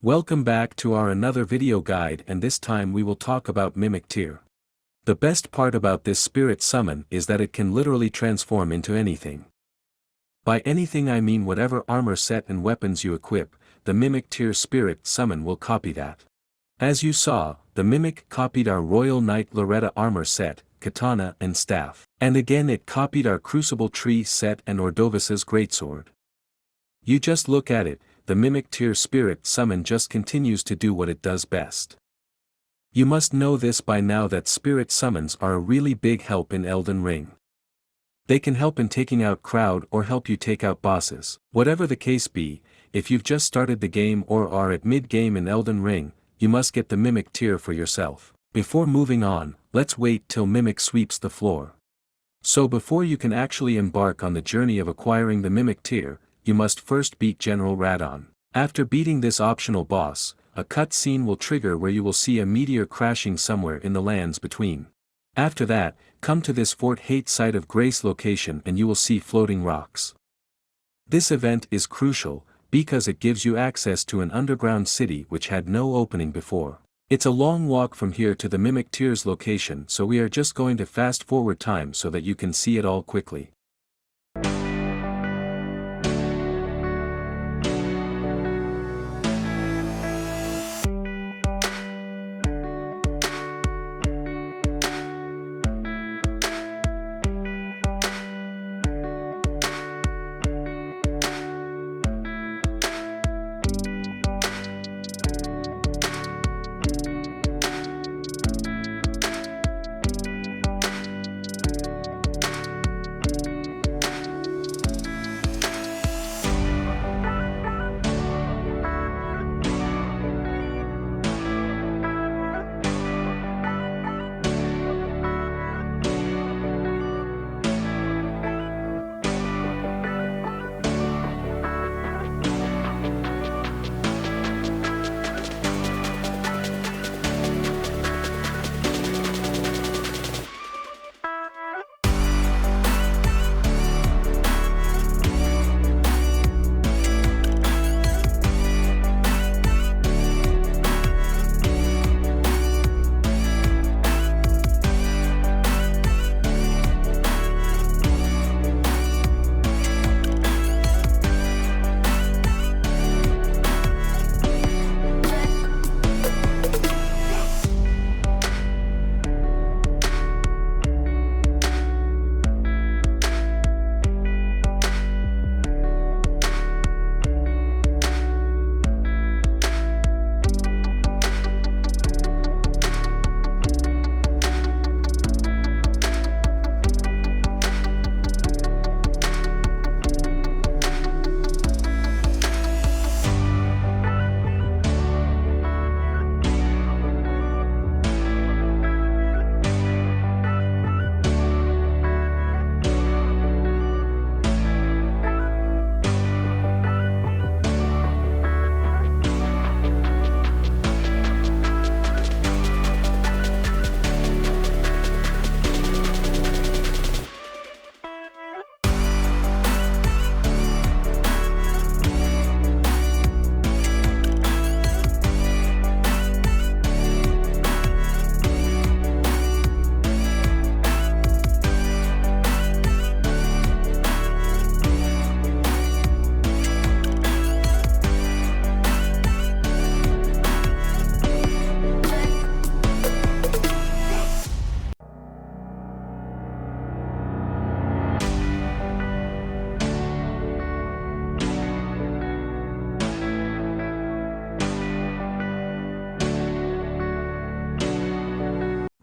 Welcome back to our another video guide, and this time we will talk about Mimic Tear. The best part about this spirit summon is that it can literally transform into anything. By anything I mean whatever armor set and weapons you equip, the Mimic Tear spirit summon will copy that. As you saw, the Mimic copied our Royal Knight Loretta armor set, katana and staff. And again it copied our Crucible Tree set and Ordovis's greatsword. You just look at it, the Mimic Tear spirit summon just continues to do what it does best. You must know this by now that spirit summons are a really big help in Elden Ring. They can help in taking out crowd or help you take out bosses. Whatever the case be, if you've just started the game or are at mid-game in Elden Ring, you must get the Mimic Tear for yourself. Before moving on, let's wait till Mimic sweeps the floor. So before you can actually embark on the journey of acquiring the Mimic Tear, you must first beat General Radon. After beating this optional boss, a cutscene will trigger where you will see a meteor crashing somewhere in the lands between. After that, come to this Fort Hate Site of Grace location and you will see floating rocks. This event is crucial, because it gives you access to an underground city which had no opening before. It's a long walk from here to the Mimic Tear's location, so we are just going to fast forward time so that you can see it all quickly.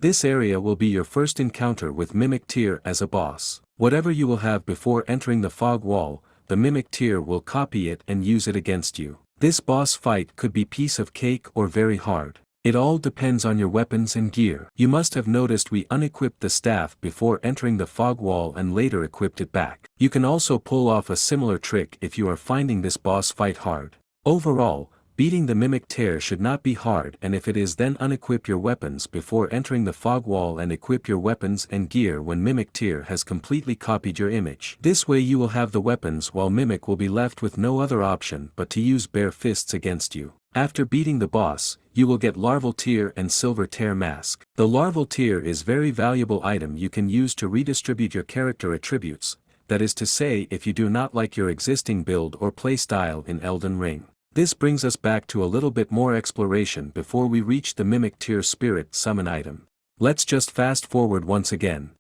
This area will be your first encounter with Mimic Tear as a boss. Whatever you will have before entering the fog wall, the Mimic Tear will copy it and use it against you. This boss fight could be piece of cake or very hard. It all depends on your weapons and gear. You must have noticed we unequipped the staff before entering the fog wall and later equipped it back. You can also pull off a similar trick if you are finding this boss fight hard. Overall, beating the Mimic Tear should not be hard, and if it is, then unequip your weapons before entering the fog wall and equip your weapons and gear when Mimic Tear has completely copied your image. This way you will have the weapons while Mimic will be left with no other option but to use bare fists against you. After beating the boss, you will get Larval Tear and Silver Tear Mask. The Larval Tear is very valuable item you can use to redistribute your character attributes, that is to say if you do not like your existing build or playstyle in Elden Ring. This brings us back to a little bit more exploration before we reach the Mimic Tear Spirit Summon item. Let's just fast forward once again.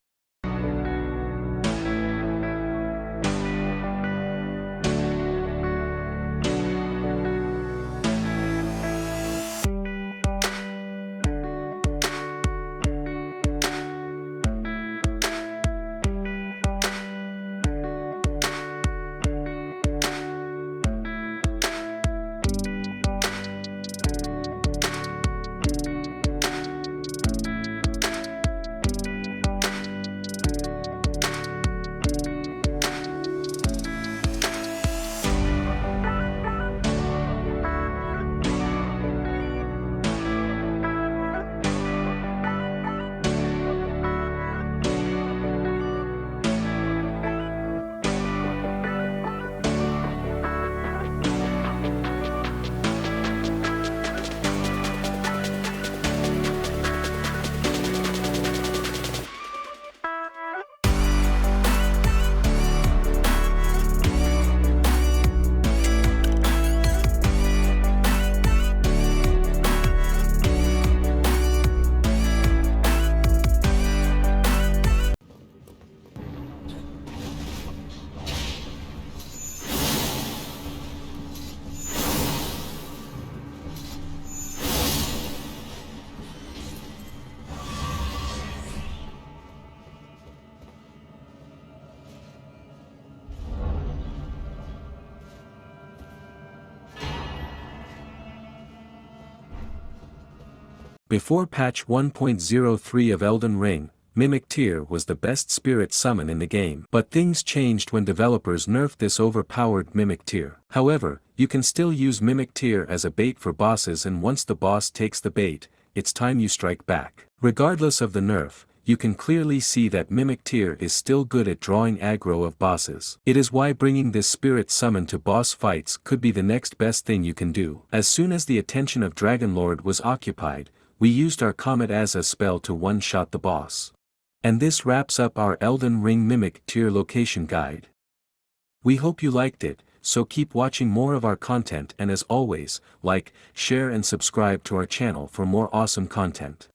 Before patch 1.03 of Elden Ring, Mimic Tear was the best spirit summon in the game. But things changed when developers nerfed this overpowered Mimic Tear. However, you can still use Mimic Tear as a bait for bosses, and once the boss takes the bait, it's time you strike back. Regardless of the nerf, you can clearly see that Mimic Tear is still good at drawing aggro of bosses. It is why bringing this spirit summon to boss fights could be the next best thing you can do. As soon as the attention of Dragonlord was occupied, we used our Comet as a spell to one-shot the boss. And this wraps up our Elden Ring Mimic Tear location guide. We hope you liked it, so keep watching more of our content, and as always, like, share and subscribe to our channel for more awesome content.